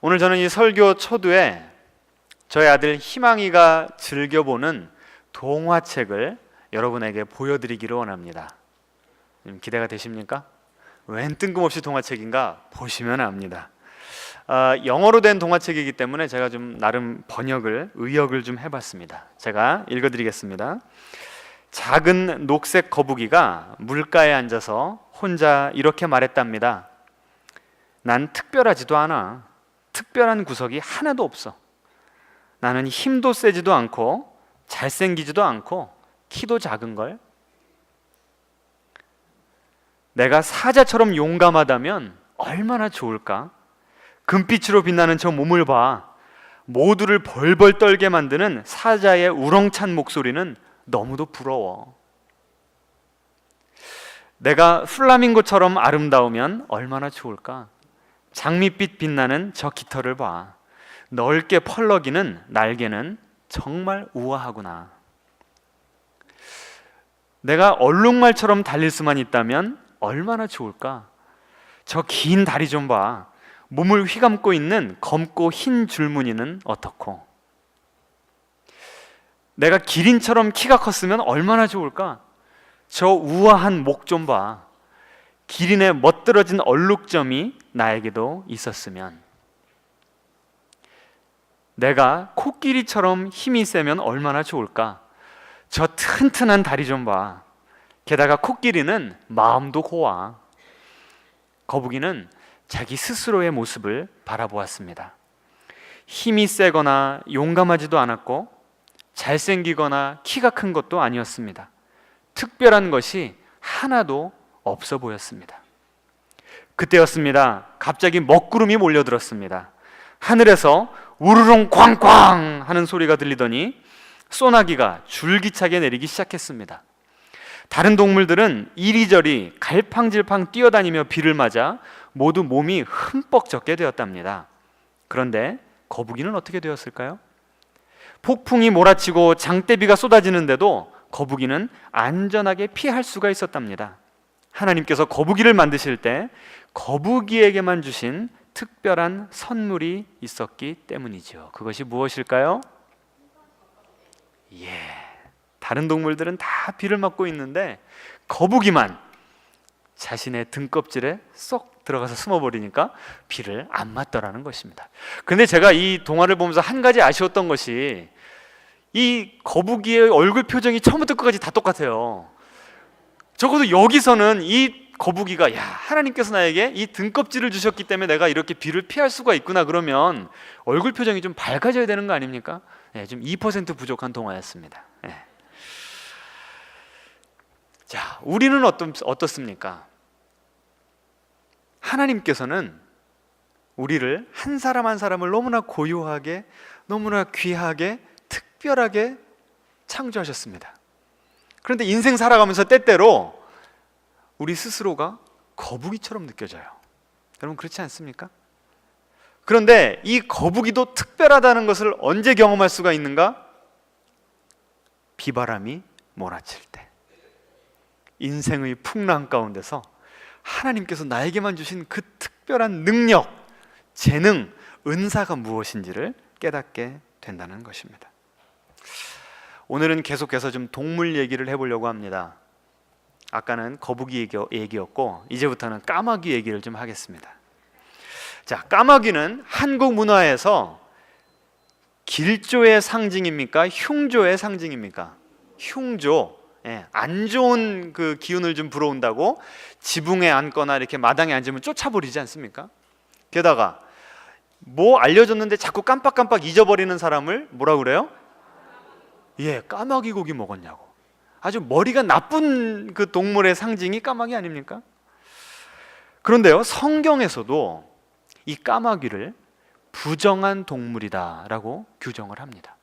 오늘 저는 이 설교 초두에 저희 아들 희망이가 즐겨보는 동화책을 여러분에게 보여드리기를 원합니다. 기대가 되십니까? 웬 뜬금없이 동화책인가 보시면 압니다. 영어로 된 동화책이기 때문에 제가 좀 나름 의역을 좀 해봤습니다. 제가 읽어드리겠습니다. 작은 녹색 거북이가 물가에 앉아서 혼자 이렇게 말했답니다. 난 특별하지도 않아. 특별한 구석이 하나도 없어. 나는 힘도 세지도 않고 잘생기지도 않고 키도 작은걸. 내가 사자처럼 용감하다면 얼마나 좋을까? 금빛으로 빛나는 저 몸을 봐. 모두를 벌벌 떨게 만드는 사자의 우렁찬 목소리는 너무도 부러워. 내가 플라밍고처럼 아름다우면 얼마나 좋을까? 장밋빛 빛나는 저 깃털을 봐. 넓게 펄럭이는 날개는 정말 우아하구나. 내가 얼룩말처럼 달릴 수만 있다면 얼마나 좋을까? 저 긴 다리 좀 봐. 몸을 휘감고 있는 검고 흰 줄무늬는 어떻고? 내가 기린처럼 키가 컸으면 얼마나 좋을까? 저 우아한 목 좀 봐. 기린의 멋들어진 얼룩점이 나에게도 있었으면. 내가 코끼리처럼 힘이 세면 얼마나 좋을까? 저 튼튼한 다리 좀 봐. 게다가 코끼리는 마음도 고와. 거북이는 자기 스스로의 모습을 바라보았습니다. 힘이 세거나 용감하지도 않았고 잘생기거나 키가 큰 것도 아니었습니다. 특별한 것이 하나도 없어 보였습니다. 그때였습니다. 갑자기 먹구름이 몰려들었습니다. 하늘에서 우르릉 쾅쾅 하는 소리가 들리더니 소나기가 줄기차게 내리기 시작했습니다. 다른 동물들은 이리저리 갈팡질팡 뛰어다니며 비를 맞아 모두 몸이 흠뻑 젖게 되었답니다. 그런데 거북이는 어떻게 되었을까요? 폭풍이 몰아치고 장대비가 쏟아지는데도 거북이는 안전하게 피할 수가 있었답니다. 하나님께서 거북이를 만드실 때 거북이에게만 주신 특별한 선물이 있었기 때문이죠. 그것이 무엇일까요? 다른 동물들은 다 비를 맞고 있는데 거북이만 자신의 등껍질에 쏙 들어가서 숨어버리니까 비를 안 맞더라는 것입니다. 근데 제가 이 동화를 보면서 한 가지 아쉬웠던 것이 이 거북이의 얼굴 표정이 처음부터 끝까지 다 똑같아요. 적어도 여기서는 이 거북이가 하나님께서 나에게 이 등껍질을 주셨기 때문에 내가 이렇게 비를 피할 수가 있구나, 그러면 얼굴 표정이 좀 밝아져야 되는 거 아닙니까? 좀 2% 부족한 동화였습니다. 자, 우리는 어떻습니까? 하나님께서는 우리를 한 사람 한 사람을 너무나 고요하게, 너무나 귀하게, 특별하게 창조하셨습니다. 그런데 인생 살아가면서 때때로 우리 스스로가 거북이처럼 느껴져요. 여러분 그렇지 않습니까? 그런데 이 거북이도 특별하다는 것을 언제 경험할 수가 있는가? 비바람이 몰아칠 때, 인생의 풍랑 가운데서 하나님께서 나에게만 주신 그 특별한 능력, 재능, 은사가 무엇인지를 깨닫게 된다는 것입니다. 오늘은 계속해서 좀 동물 얘기를 해보려고 합니다. 아까는 거북이 얘기였고 이제부터는 까마귀 얘기를 좀 하겠습니다. 자, 까마귀는 한국 문화에서 길조의 상징입니까? 흉조의 상징입니까? 흉조. 안 좋은 그 기운을 좀 불어온다고 지붕에 앉거나 이렇게 마당에 앉으면 쫓아버리지 않습니까? 게다가 뭐 알려줬는데 자꾸 깜빡깜빡 잊어버리는 사람을 뭐라 그래요? 까마귀 고기 먹었냐고. 아주 머리가 나쁜 그 동물의 상징이 까마귀 아닙니까? 그런데요, 성경에서도 이 까마귀를 부정한 동물이다라고 규정을 합니다.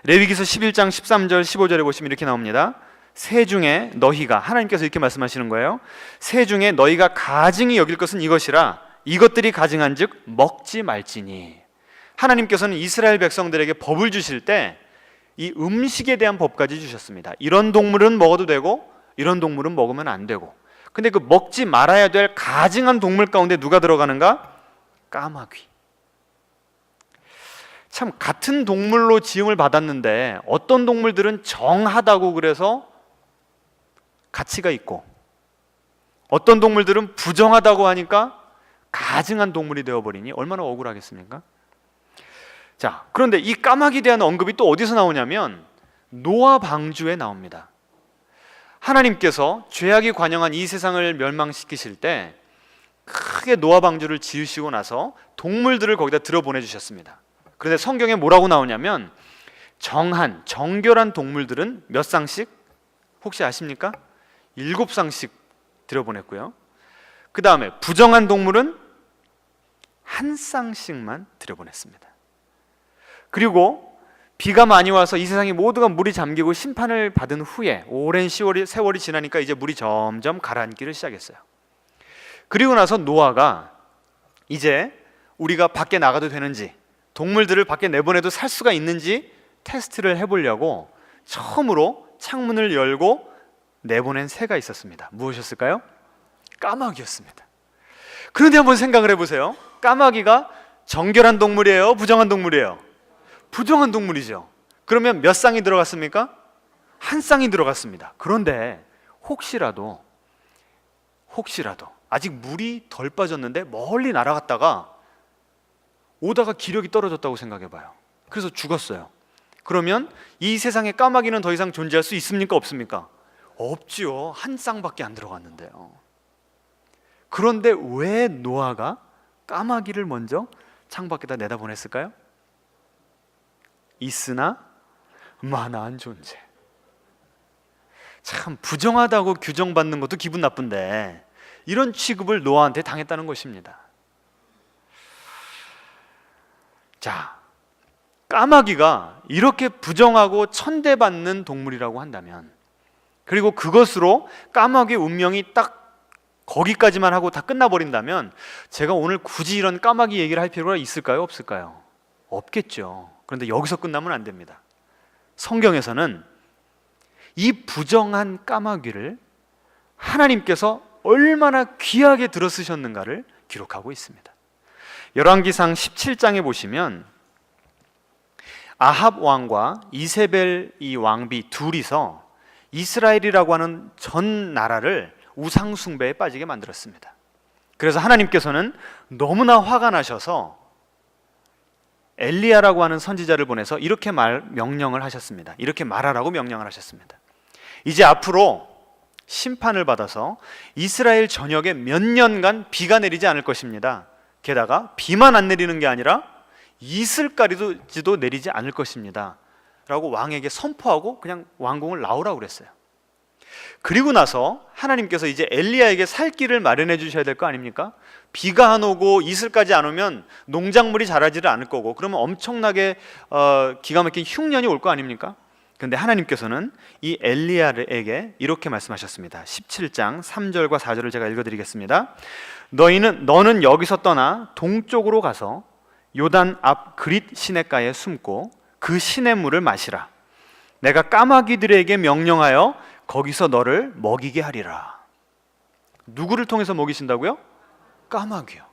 레위기서 11장 13절 15절에 보시면 이렇게 나옵니다. 새 중에 너희가, 하나님께서 이렇게 말씀하시는 거예요. 새 중에 너희가 가증히 여길 것은 이것이라. 이것들이 가증한 즉 먹지 말지니. 하나님께서는 이스라엘 백성들에게 법을 주실 때 이 음식에 대한 법까지 주셨습니다. 이런 동물은 먹어도 되고 이런 동물은 먹으면 안 되고. 근데 그 먹지 말아야 될 가증한 동물 가운데 누가 들어가는가? 까마귀. 참 같은 동물로 지음을 받았는데 어떤 동물들은 정하다고 그래서 가치가 있고, 어떤 동물들은 부정하다고 하니까 가증한 동물이 되어버리니 얼마나 억울하겠습니까? 자, 그런데 이 까마귀에 대한 언급이 또 어디서 나오냐면 노아 방주에 나옵니다. 하나님께서 죄악이 관영한 이 세상을 멸망시키실 때 크게 노아 방주를 지으시고 나서 동물들을 거기다 들어보내주셨습니다. 그런데 성경에 뭐라고 나오냐면 정결한 동물들은 몇 쌍씩? 혹시 아십니까? 7쌍씩 들여보냈고요. 그 다음에 부정한 동물은 한 쌍씩만 들여보냈습니다. 그리고 비가 많이 와서 이 세상이 모두가 물이 잠기고 심판을 받은 후에 오랜 세월이 지나니까 이제 물이 점점 가라앉기를 시작했어요. 그리고 나서 노아가 이제 우리가 밖에 나가도 되는지, 동물들을 밖에 내보내도 살 수가 있는지 테스트를 해보려고 처음으로 창문을 열고 내보낸 새가 있었습니다. 무엇이었을까요? 까마귀였습니다. 그런데 한번 생각을 해보세요. 까마귀가 정결한 동물이에요? 부정한 동물이에요? 부정한 동물이죠. 그러면 몇 쌍이 들어갔습니까? 한 쌍이 들어갔습니다. 그런데 혹시라도 아직 물이 덜 빠졌는데 멀리 날아갔다가 오다가 기력이 떨어졌다고 생각해봐요. 그래서 죽었어요. 그러면 이 세상에 까마귀는 더 이상 존재할 수 있습니까? 없습니까? 없지요. 한 쌍밖에 안 들어갔는데요. 그런데 왜 노아가 까마귀를 먼저 창밖에다 내다보냈을까요? 있으나 마나한 존재. 참 부정하다고 규정받는 것도 기분 나쁜데 이런 취급을 노아한테 당했다는 것입니다. 자, 까마귀가 이렇게 부정하고 천대받는 동물이라고 한다면, 그리고 그것으로 까마귀의 운명이 딱 거기까지만 하고 다 끝나버린다면 제가 오늘 굳이 이런 까마귀 얘기를 할 필요가 있을까요? 없을까요? 없겠죠. 그런데 여기서 끝나면 안 됩니다. 성경에서는 이 부정한 까마귀를 하나님께서 얼마나 귀하게 들어쓰셨는가를 기록하고 있습니다. 열왕기상 17장에 보시면 아합 왕과 이세벨 이 왕비 둘이서 이스라엘이라고 하는 전 나라를 우상 숭배에 빠지게 만들었습니다. 그래서 하나님께서는 너무나 화가 나셔서 엘리야라고 하는 선지자를 보내서 이렇게 명령을 하셨습니다. 이렇게 말하라고 명령을 하셨습니다. 이제 앞으로 심판을 받아서 이스라엘 전역에 몇 년간 비가 내리지 않을 것입니다. 게다가 비만 안 내리는 게 아니라 이슬가리도 내리지 않을 것입니다 라고 왕에게 선포하고 그냥 왕궁을 나오라고 그랬어요. 그리고 나서 하나님께서 이제 엘리야에게 살 길을 마련해 주셔야 될 거 아닙니까? 비가 안 오고 이슬까지 안 오면 농작물이 자라지를 않을 거고, 그러면 엄청나게 기가 막힌 흉년이 올 거 아닙니까? 그런데 하나님께서는 이 엘리야에게 이렇게 말씀하셨습니다. 17장 3절과 4절을 제가 읽어드리겠습니다. 너는 여기서 떠나 동쪽으로 가서 요단 앞 그릿 시냇가에 숨고 그 시냇물을 마시라. 내가 까마귀들에게 명령하여 거기서 너를 먹이게 하리라. 누구를 통해서 먹이신다고요? 까마귀요.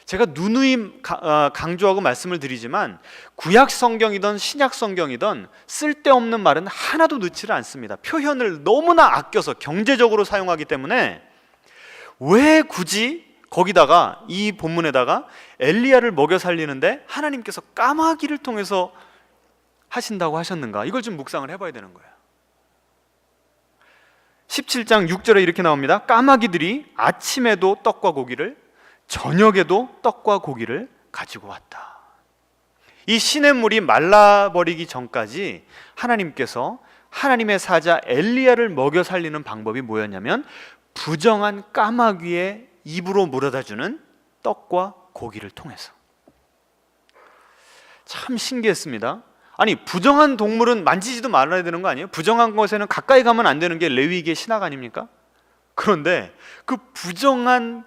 제가 누누이 강조하고 말씀을 드리지만 구약 성경이든 신약 성경이든 쓸데없는 말은 하나도 넣지를 않습니다. 표현을 너무나 아껴서 경제적으로 사용하기 때문에 왜 굳이 거기다가 이 본문에다가 엘리야를 먹여 살리는데 하나님께서 까마귀를 통해서 하신다고 하셨는가? 이걸 좀 묵상을 해봐야 되는 거예요. 17장 6절에 이렇게 나옵니다. 까마귀들이 아침에도 떡과 고기를, 저녁에도 떡과 고기를 가지고 왔다. 이 시냇물이 말라버리기 전까지 하나님께서 하나님의 사자 엘리야를 먹여 살리는 방법이 뭐였냐면 부정한 까마귀의 입으로 물어다주는 떡과 고기를 통해서. 참 신기했습니다. 아니, 부정한 동물은 만지지도 말아야 되는 거 아니에요? 부정한 것에는 가까이 가면 안 되는 게 레위기의 신학 아닙니까? 그런데 그 부정한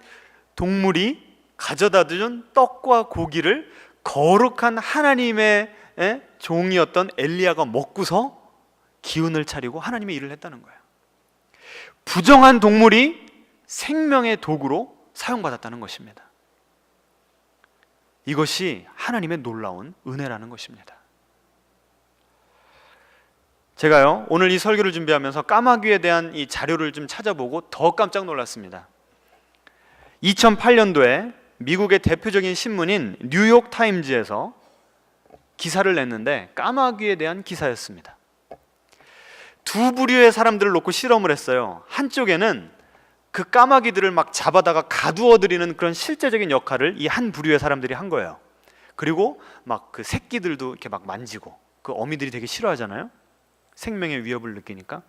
동물이 가져다 준 떡과 고기를 거룩한 하나님의 종이었던 엘리야가 먹고서 기운을 차리고 하나님의 일을 했다는 거예요. 부정한 동물이 생명의 도구로 사용받았다는 것입니다. 이것이 하나님의 놀라운 은혜라는 것입니다. 제가요, 오늘 이 설교를 준비하면서 까마귀에 대한 이 자료를 좀 찾아보고 더 깜짝 놀랐습니다. 2008년도에 미국의 대표적인 신문인 뉴욕 타임즈에서 기사를 냈는데 까마귀에 대한 기사였습니다. 두 부류의 사람들을 놓고 실험을 했어요. 한쪽에는 그 까마귀들을 막 잡아다가 가두어드리는 그런 실제적인 역할을 이 한 부류의 사람들이 한 거예요. 그리고 막 그 새끼들도 이렇게 막 만지고, 그 어미들이 되게 싫어하잖아요. 생명의 위협을 느끼니까.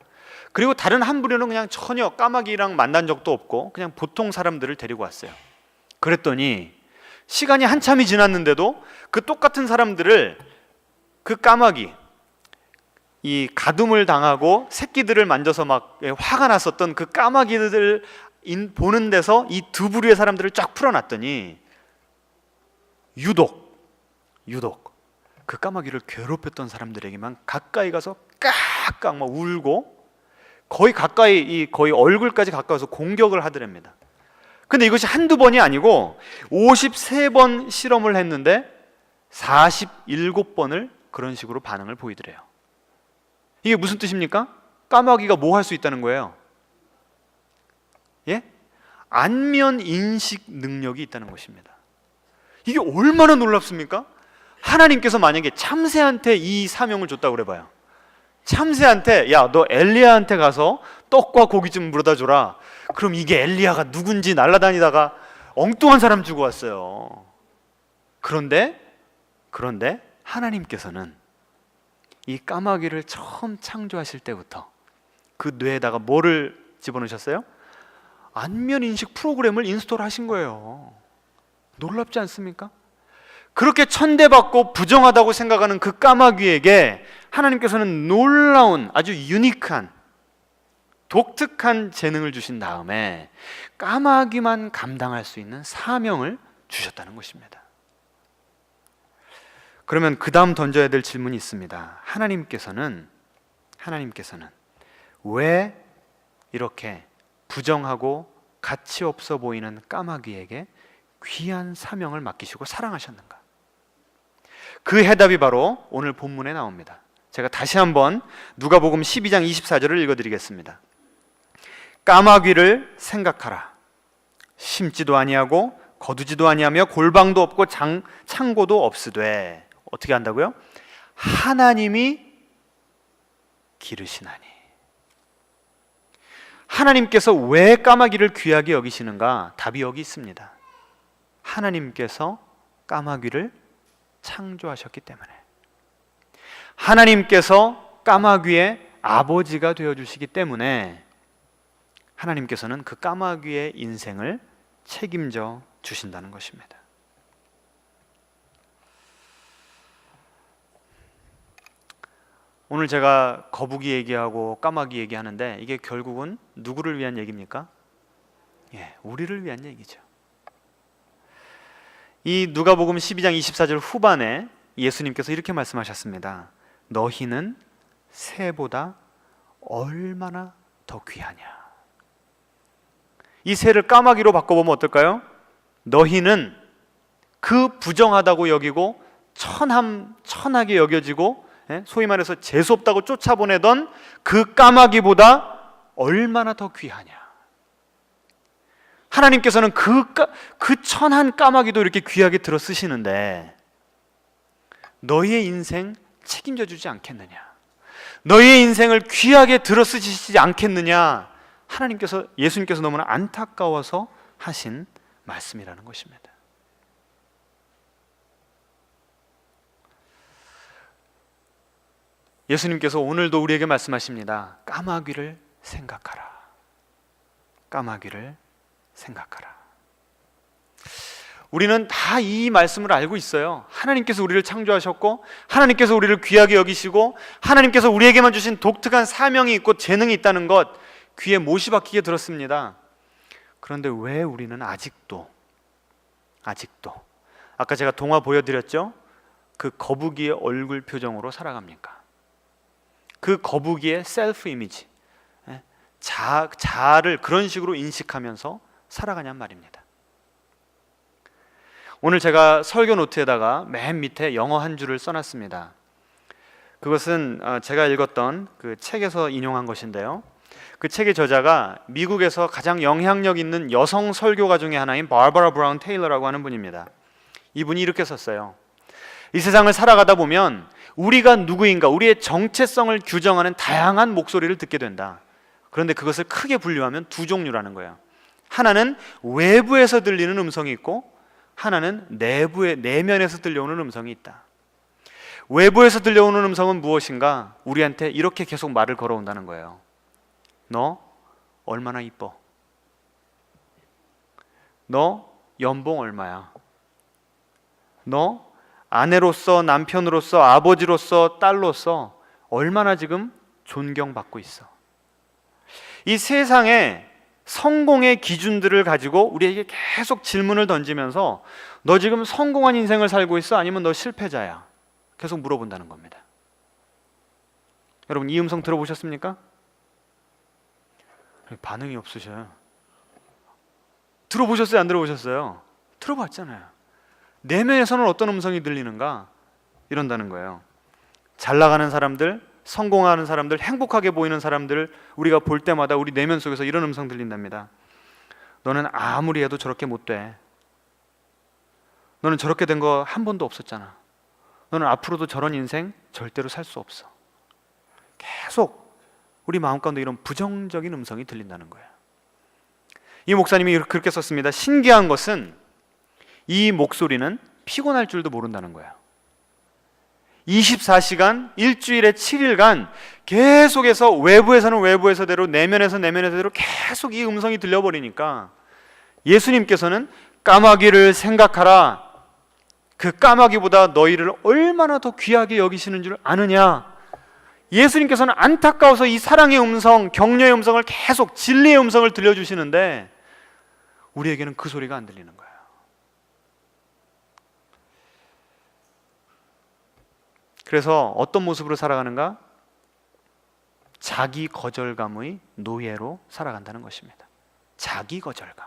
그리고 다른 한 부류는 그냥 전혀 까마귀랑 만난 적도 없고 그냥 보통 사람들을 데리고 왔어요. 그랬더니 시간이 한참이 지났는데도 그 똑같은 사람들을, 그 까마귀, 이 가둠을 당하고 새끼들을 만져서 막 화가 났었던 그 까마귀들을 보는 데서 이 두 부류의 사람들을 쫙 풀어놨더니 유독 그 까마귀를 괴롭혔던 사람들에게만 가까이 가서 깍깍 막 울고 거의 가까이, 거의 얼굴까지 가까워서 공격을 하더랍니다. 근데 이것이 한두 번이 아니고 53번 실험을 했는데 47번을 그런 식으로 반응을 보이더래요. 이게 무슨 뜻입니까? 까마귀가 뭐 할 수 있다는 거예요? 예? 안면 인식 능력이 있다는 것입니다. 이게 얼마나 놀랍습니까? 하나님께서 만약에 참새한테 이 사명을 줬다고 그래봐요. 참새한테, 야, 너 엘리야한테 가서 떡과 고기 좀 물어다 줘라. 그럼 이게 엘리야가 누군지 날아다니다가 엉뚱한 사람 주고 왔어요. 그런데 하나님께서는 이 까마귀를 처음 창조하실 때부터 그 뇌에다가 뭐를 집어넣으셨어요? 안면인식 프로그램을 인스톨 하신 거예요. 놀랍지 않습니까? 그렇게 천대받고 부정하다고 생각하는 그 까마귀에게 하나님께서는 놀라운, 아주 유니크한, 독특한 재능을 주신 다음에 까마귀만 감당할 수 있는 사명을 주셨다는 것입니다. 그러면 그 다음 던져야 될 질문이 있습니다. 하나님께서는 왜 이렇게 부정하고 가치 없어 보이는 까마귀에게 귀한 사명을 맡기시고 사랑하셨는가? 그 해답이 바로 오늘 본문에 나옵니다. 제가 다시 한번 누가복음 12장 24절을 읽어드리겠습니다. 까마귀를 생각하라. 심지도 아니하고 거두지도 아니하며 골방도 없고 창고도 없으되 어떻게 한다고요? 하나님이 기르시나니. 하나님께서 왜 까마귀를 귀하게 여기시는가? 답이 여기 있습니다. 하나님께서 까마귀를 창조하셨기 때문에, 하나님께서 까마귀의 아버지가 되어주시기 때문에 하나님께서는 그 까마귀의 인생을 책임져 주신다는 것입니다. 오늘 제가 거북이 얘기하고 까마귀 얘기하는데 이게 결국은 누구를 위한 얘기입니까? 우리를 위한 얘기죠. 이 누가복음 12장 24절 후반에 예수님께서 이렇게 말씀하셨습니다. 너희는 새보다 얼마나 더 귀하냐. 이 새를 까마귀로 바꿔보면 어떨까요? 너희는 그 부정하다고 여기고 천하게 여겨지고 소위 말해서 재수없다고 쫓아보내던 그 까마귀보다 얼마나 더 귀하냐. 하나님께서는 그 천한 까마귀도 이렇게 귀하게 들어 쓰시는데 너희의 인생 책임져 주지 않겠느냐, 너희의 인생을 귀하게 들어 쓰시지 않겠느냐, 예수님께서 너무나 안타까워서 하신 말씀이라는 것입니다. 예수님께서 오늘도 우리에게 말씀하십니다. 까마귀를 생각하라. 까마귀를 생각하라. 우리는 다 이 말씀을 알고 있어요. 하나님께서 우리를 창조하셨고 하나님께서 우리를 귀하게 여기시고 하나님께서 우리에게만 주신 독특한 사명이 있고 재능이 있다는 것 귀에 못이 박히게 들었습니다. 그런데 왜 우리는 아직도 아까 제가 동화 보여드렸죠? 그 거북이의 얼굴 표정으로 살아갑니까? 그 거북이의 셀프 이미지, 자아를 그런 식으로 인식하면서 살아가냔 말입니다. 오늘 제가 설교 노트에다가 맨 밑에 영어 한 줄을 써놨습니다. 그것은 제가 읽었던 그 책에서 인용한 것인데요, 그 책의 저자가 미국에서 가장 영향력 있는 여성 설교가 중에 하나인 바버라 브라운 테일러라고 하는 분입니다. 이분이 이렇게 썼어요. 이 세상을 살아가다 보면 우리가 누구인가, 우리의 정체성을 규정하는 다양한 목소리를 듣게 된다. 그런데 그것을 크게 분류하면 두 종류라는 거예요. 하나는 외부에서 들리는 음성이 있고, 하나는 내면에서 들려오는 음성이 있다. 외부에서 들려오는 음성은 무엇인가? 우리한테 이렇게 계속 말을 걸어온다는 거예요. 너 얼마나 이뻐? 너 연봉 얼마야? 너 아내로서, 남편으로서, 아버지로서, 딸로서 얼마나 지금 존경받고 있어? 이 세상에 성공의 기준들을 가지고 우리에게 계속 질문을 던지면서 너 지금 성공한 인생을 살고 있어? 아니면 너 실패자야? 계속 물어본다는 겁니다. 여러분, 이 음성 들어보셨습니까? 반응이 없으셔요. 들어보셨어요? 안 들어보셨어요? 들어봤잖아요. 내면에서는 어떤 음성이 들리는가? 이런다는 거예요. 잘 나가는 사람들, 성공하는 사람들, 행복하게 보이는 사람들을 우리가 볼 때마다 우리 내면 속에서 이런 음성 들린답니다. 너는 아무리 해도 저렇게 못 돼. 너는 저렇게 된 거 한 번도 없었잖아. 너는 앞으로도 저런 인생 절대로 살 수 없어. 계속 우리 마음 가운데 이런 부정적인 음성이 들린다는 거예요. 이 목사님이 그렇게 썼습니다. 신기한 것은 이 목소리는 피곤할 줄도 모른다는 거예요. 24시간, 일주일에 7일간 계속해서 외부에서는 외부에서대로, 내면에서 내면에서대로 계속 이 음성이 들려버리니까 예수님께서는 까마귀를 생각하라, 그 까마귀보다 너희를 얼마나 더 귀하게 여기시는 줄 아느냐. 예수님께서는 안타까워서 이 사랑의 음성, 격려의 음성을 계속, 진리의 음성을 들려주시는데 우리에게는 그 소리가 안 들리는 거예요. 그래서 어떤 모습으로 살아가는가? 자기 거절감의 노예로 살아간다는 것입니다. 자기 거절감.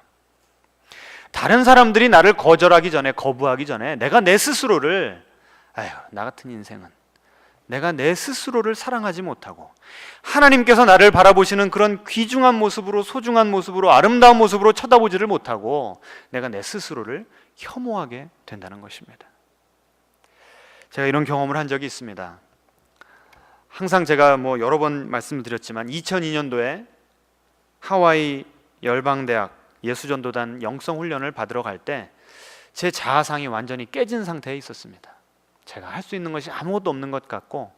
다른 사람들이 나를 거절하기 전에, 거부하기 전에 내가 내 스스로를, 나 같은 인생은 내가 내 스스로를 사랑하지 못하고 하나님께서 나를 바라보시는 그런 귀중한 모습으로, 소중한 모습으로, 아름다운 모습으로 쳐다보지를 못하고 내가 내 스스로를 혐오하게 된다는 것입니다. 제가 이런 경험을 한 적이 있습니다. 항상 제가 여러 번 말씀드렸지만 2002년도에 하와이 열방대학 예수전도단 영성훈련을 받으러 갈 때 제 자아상이 완전히 깨진 상태에 있었습니다. 제가 할 수 있는 것이 아무것도 없는 것 같고,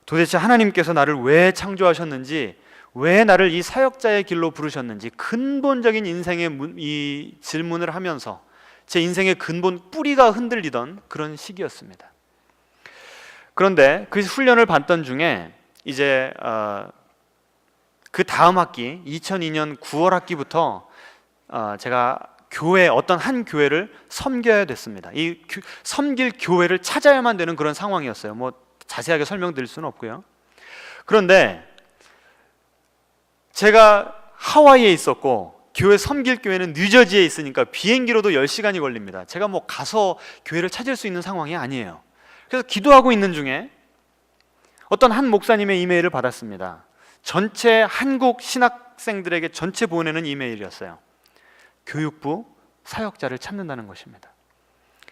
도대체 하나님께서 나를 왜 창조하셨는지, 왜 나를 이 사역자의 길로 부르셨는지 근본적인 인생의 이 질문을 하면서 제 인생의 근본 뿌리가 흔들리던 그런 시기였습니다. 그런데 그 훈련을 받던 중에 이제 그 다음 학기 2002년 9월 학기부터 제가 어떤 한 교회를 섬겨야 됐습니다. 이 섬길 교회를 찾아야만 되는 그런 상황이었어요. 자세하게 설명드릴 수는 없고요. 그런데 제가 하와이에 있었고 교회 섬길 교회는 뉴저지에 있으니까 비행기로도 10시간이 걸립니다. 제가 가서 교회를 찾을 수 있는 상황이 아니에요. 그래서 기도하고 있는 중에 어떤 한 목사님의 이메일을 받았습니다. 전체 한국 신학생들에게 전체 보내는 이메일이었어요. 교육부 사역자를 찾는다는 것입니다.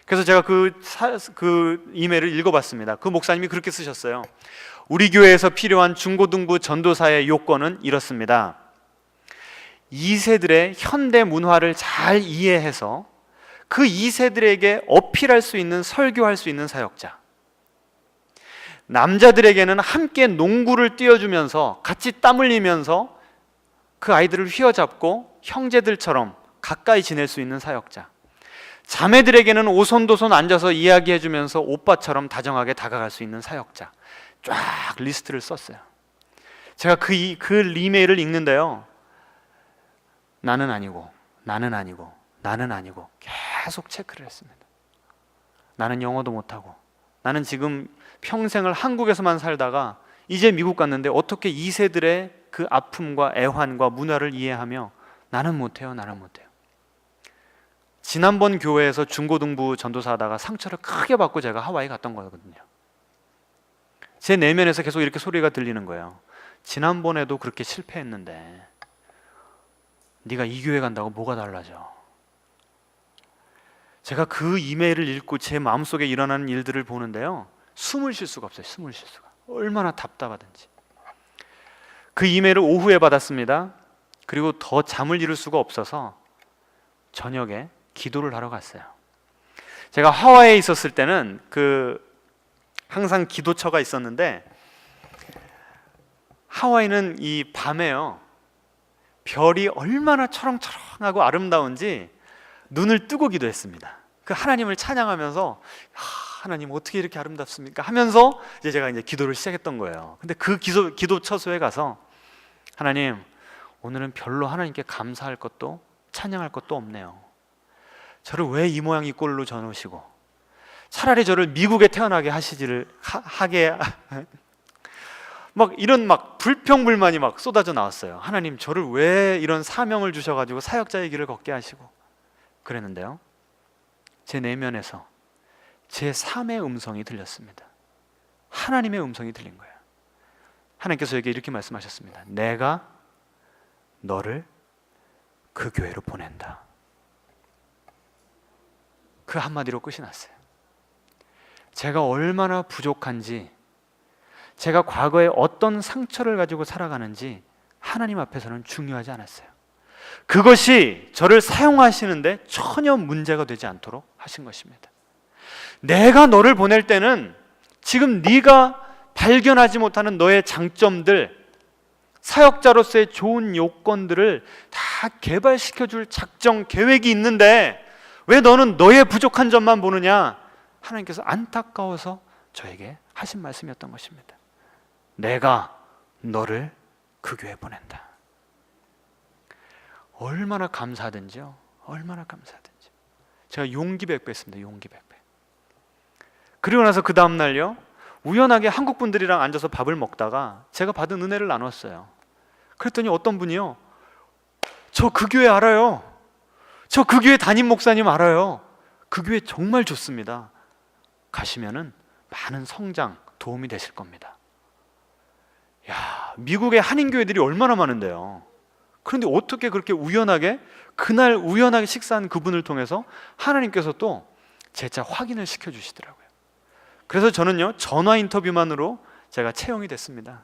그래서 제가 그 이메일을 읽어봤습니다. 그 목사님이 그렇게 쓰셨어요. 우리 교회에서 필요한 중고등부 전도사의 요건은 이렇습니다. 2세들의 현대 문화를 잘 이해해서 그 2세들에게 어필할 수 있는, 설교할 수 있는 사역자. 남자들에게는 함께 농구를 뛰어주면서 같이 땀 흘리면서 그 아이들을 휘어잡고 형제들처럼 가까이 지낼 수 있는 사역자. 자매들에게는 오손도손 앉아서 이야기해주면서 오빠처럼 다정하게 다가갈 수 있는 사역자. 쫙 리스트를 썼어요. 제가 그 이메일을 읽는데요, 나는 아니고, 나는 아니고, 나는 아니고 계속 체크를 했습니다. 나는 영어도 못하고, 나는 지금 평생을 한국에서만 살다가 이제 미국 갔는데 어떻게 2세들의 그 아픔과 애환과 문화를 이해하며 나는 못해요, 나는 못해요. 지난번 교회에서 중고등부 전도사 하다가 상처를 크게 받고 제가 하와이 갔던 거거든요. 제 내면에서 계속 이렇게 소리가 들리는 거예요. 지난번에도 그렇게 실패했는데 네가 이 교회 간다고 뭐가 달라져? 제가 그 이메일을 읽고 제 마음속에 일어나는 일들을 보는데요, 숨을 쉴 수가 없어요. 숨을 쉴 수가. 얼마나 답답하든지. 그 이메일을 오후에 받았습니다. 그리고 더 잠을 이룰 수가 없어서 저녁에 기도를 하러 갔어요. 제가 하와이에 있었을 때는 항상 기도처가 있었는데, 하와이는 이 밤에요, 별이 얼마나 초롱초롱하고 아름다운지 눈을 뜨고 기도했습니다. 그 하나님을 찬양하면서 하나님 어떻게 이렇게 아름답습니까? 하면서 제가 기도를 시작했던 거예요. 근데 그 기도 처소에 가서 하나님, 오늘은 별로 하나님께 감사할 것도 찬양할 것도 없네요. 저를 왜 이 모양 이 꼴로 져놓으시고 차라리 저를 미국에 태어나게 하게 이런 불평불만이 쏟아져 나왔어요. 하나님, 저를 왜 이런 사명을 주셔가지고 사역자의 길을 걷게 하시고 그랬는데요, 제 내면에서 제 삶의 음성이 들렸습니다. 하나님의 음성이 들린 거예요. 하나님께서 저에게 이렇게 말씀하셨습니다. 내가 너를 그 교회로 보낸다. 그 한마디로 끝이 났어요. 제가 얼마나 부족한지, 제가 과거에 어떤 상처를 가지고 살아가는지 하나님 앞에서는 중요하지 않았어요. 그것이 저를 사용하시는데 전혀 문제가 되지 않도록 하신 것입니다. 내가 너를 보낼 때는 지금 네가 발견하지 못하는 너의 장점들, 사역자로서의 좋은 요건들을 다 개발시켜줄 작정 계획이 있는데 왜 너는 너의 부족한 점만 보느냐? 하나님께서 안타까워서 저에게 하신 말씀이었던 것입니다. 내가 너를 그 교회에 보낸다. 얼마나 감사하든지요. 얼마나 감사하든지. 제가 용기 백배했습니다. 용기 백배. 그리고 나서 그 다음날요, 우연하게 한국 분들이랑 앉아서 밥을 먹다가 제가 받은 은혜를 나눴어요. 그랬더니 어떤 분이요, 저 그 교회 알아요. 저 그 교회 담임 목사님 알아요. 그 교회 정말 좋습니다. 가시면은 많은 성장, 도움이 되실 겁니다. 야, 미국의 한인교회들이 얼마나 많은데요. 그런데 어떻게 그렇게 우연하게, 그날 우연하게 식사한 그분을 통해서 하나님께서 또 재차 확인을 시켜주시더라고요. 그래서 저는요, 전화 인터뷰만으로 제가 채용이 됐습니다.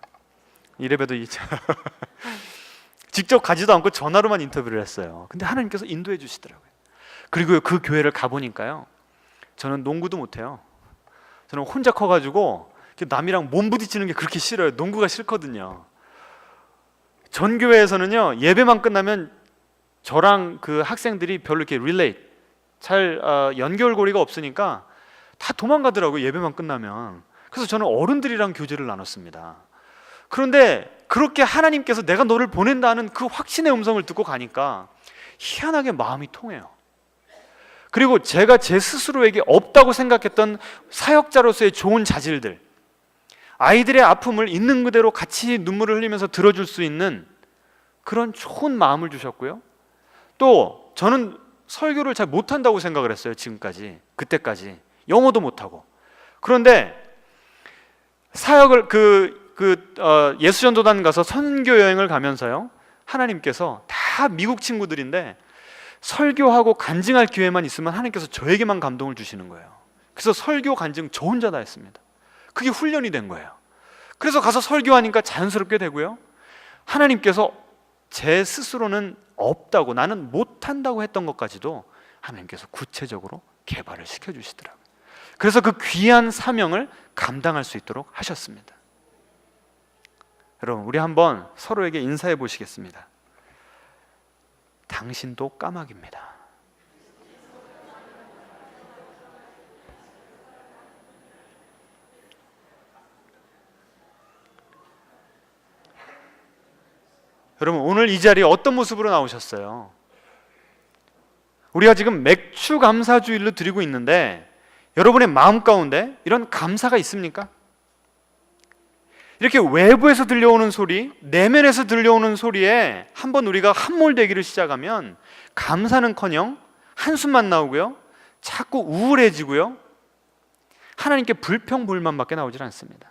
이래봬도 직접 가지도 않고 전화로만 인터뷰를 했어요. 근데 하나님께서 인도해 주시더라고요. 그리고 그 교회를 가보니까요, 저는 농구도 못해요. 저는 혼자 커가지고 남이랑 몸 부딪히는 게 그렇게 싫어요. 농구가 싫거든요. 전 교회에서는요, 예배만 끝나면 저랑 그 학생들이 별로 이렇게 잘 연결고리가 없으니까 다 도망가더라고요. 예배만 끝나면. 그래서 저는 어른들이랑 교제를 나눴습니다. 그런데 그렇게 하나님께서 내가 너를 보낸다는 그 확신의 음성을 듣고 가니까 희한하게 마음이 통해요. 그리고 제가 제 스스로에게 없다고 생각했던 사역자로서의 좋은 자질들, 아이들의 아픔을 있는 그대로 같이 눈물을 흘리면서 들어줄 수 있는 그런 좋은 마음을 주셨고요. 또 저는 설교를 잘 못한다고 생각을 했어요. 지금까지, 그때까지 영어도 못하고. 그런데 사역을 예수전도단 가서 선교 여행을 가면서요, 하나님께서 다 미국 친구들인데 설교하고 간증할 기회만 있으면 하나님께서 저에게만 감동을 주시는 거예요. 그래서 설교 간증 저 혼자 다 했습니다. 그게 훈련이 된 거예요. 그래서 가서 설교하니까 자연스럽게 되고요, 하나님께서 제 스스로는 없다고, 나는 못한다고 했던 것까지도 하나님께서 구체적으로 개발을 시켜주시더라고요. 그래서 그 귀한 사명을 감당할 수 있도록 하셨습니다. 여러분, 우리 한번 서로에게 인사해 보시겠습니다. 당신도 까마귀입니다. 여러분, 오늘 이 자리에 어떤 모습으로 나오셨어요? 우리가 지금 맥주 감사주일로 드리고 있는데 여러분의 마음 가운데 이런 감사가 있습니까? 이렇게 외부에서 들려오는 소리, 내면에서 들려오는 소리에 한번 우리가 함몰되기를 시작하면 감사는커녕 한숨만 나오고요, 자꾸 우울해지고요, 하나님께 불평불만밖에 나오질 않습니다.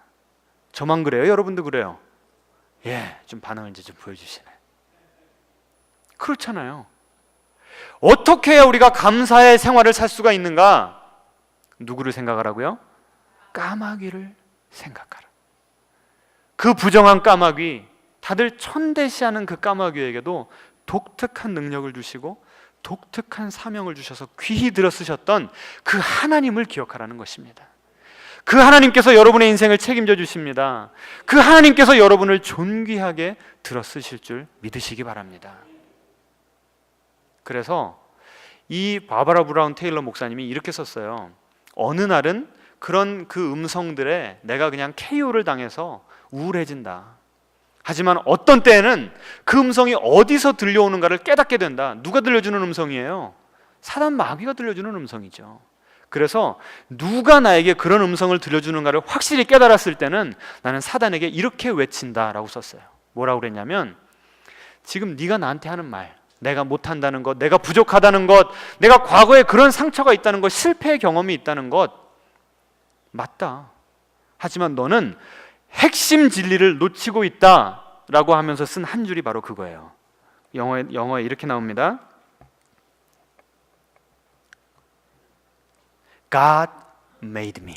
저만 그래요? 여러분도 그래요? 예, 좀 반응을 이제 좀 보여주시네. 그렇잖아요. 어떻게 해야 우리가 감사의 생활을 살 수가 있는가? 누구를 생각하라고요? 까마귀를 생각하라. 그 부정한 까마귀, 다들 천대시하는 그 까마귀에게도 독특한 능력을 주시고 독특한 사명을 주셔서 귀히 들어 쓰셨던 그 하나님을 기억하라는 것입니다. 그 하나님께서 여러분의 인생을 책임져 주십니다. 그 하나님께서 여러분을 존귀하게 들어 쓰실 줄 믿으시기 바랍니다. 그래서 이 바바라 브라운 테일러 목사님이 이렇게 썼어요. 어느 날은 그런 그 음성들에 내가 그냥 KO를 당해서 우울해진다. 하지만 어떤 때에는 그 음성이 어디서 들려오는가를 깨닫게 된다. 누가 들려주는 음성이에요? 사단 마귀가 들려주는 음성이죠. 그래서 누가 나에게 그런 음성을 들려주는가를 확실히 깨달았을 때는 나는 사단에게 이렇게 외친다라고 썼어요. 뭐라고 그랬냐면, 지금 네가 나한테 하는 말, 내가 못한다는 것, 내가 부족하다는 것, 내가 과거에 그런 상처가 있다는 것, 실패의 경험이 있다는 것 맞다. 하지만 너는 핵심 진리를 놓치고 있다라고 하면서 쓴 한 줄이 바로 그거예요. 영어에 이렇게 나옵니다. God made me.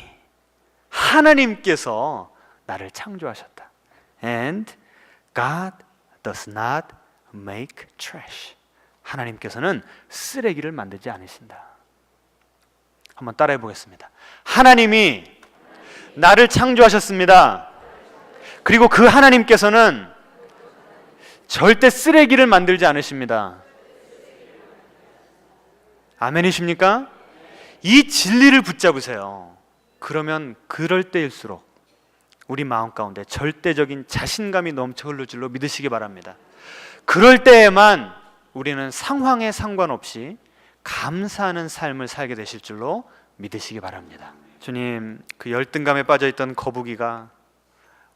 하나님께서 나를 창조하셨다. And God does not make trash. 하나님께서는 쓰레기를 만들지 않으신다. 한번 따라해 보겠습니다. 하나님이 나를 창조하셨습니다. 그리고 그 하나님께서는 절대 쓰레기를 만들지 않으십니다. 아멘이십니까? 이 진리를 붙잡으세요. 그러면 그럴 때일수록 우리 마음 가운데 절대적인 자신감이 넘쳐 흐를 줄로 믿으시기 바랍니다. 그럴 때에만 우리는 상황에 상관없이 감사하는 삶을 살게 되실 줄로 믿으시기 바랍니다. 주님, 그 열등감에 빠져있던 거북이가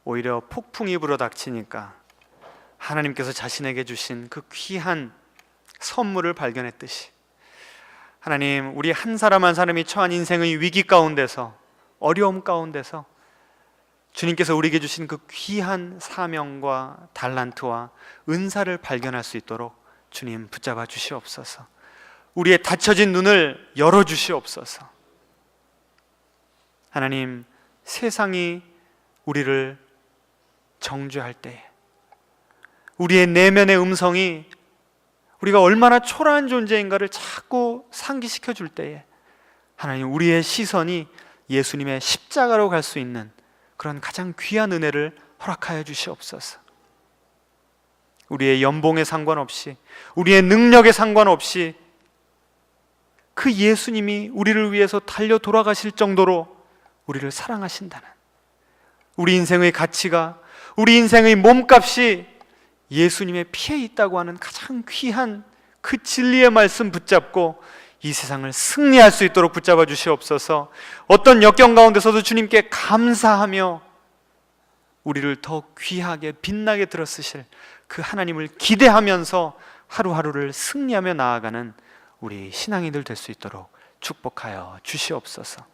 오히려 폭풍이 불어닥치니까 하나님께서 자신에게 주신 그 귀한 선물을 발견했듯이, 하나님, 우리 한 사람 한 사람이 처한 인생의 위기 가운데서, 어려움 가운데서 주님께서 우리에게 주신 그 귀한 사명과 달란트와 은사를 발견할 수 있도록 주님 붙잡아 주시옵소서. 우리의 닫혀진 눈을 열어 주시옵소서. 하나님, 세상이 우리를 정죄할 때에, 우리의 내면의 음성이 우리가 얼마나 초라한 존재인가를 자꾸 상기시켜 줄 때에, 하나님, 우리의 시선이 예수님의 십자가로 갈 수 있는 그런 가장 귀한 은혜를 허락하여 주시옵소서. 우리의 연봉에 상관없이, 우리의 능력에 상관없이 그 예수님이 우리를 위해서 달려 돌아가실 정도로 우리를 사랑하신다는, 우리 인생의 가치가, 우리 인생의 몸값이 예수님의 피에 있다고 하는 가장 귀한 그 진리의 말씀 붙잡고 이 세상을 승리할 수 있도록 붙잡아 주시옵소서. 어떤 역경 가운데서도 주님께 감사하며 우리를 더 귀하게 빛나게 들어쓰실 그 하나님을 기대하면서 하루하루를 승리하며 나아가는 우리 신앙인들 될 수 있도록 축복하여 주시옵소서.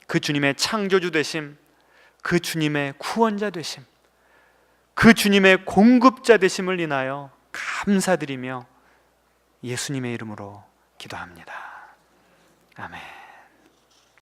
그 주님의 창조주 되심, 그 주님의 구원자 되심, 그 주님의 공급자 되심을 인하여 감사드리며 예수님의 이름으로 기도합니다. 아멘.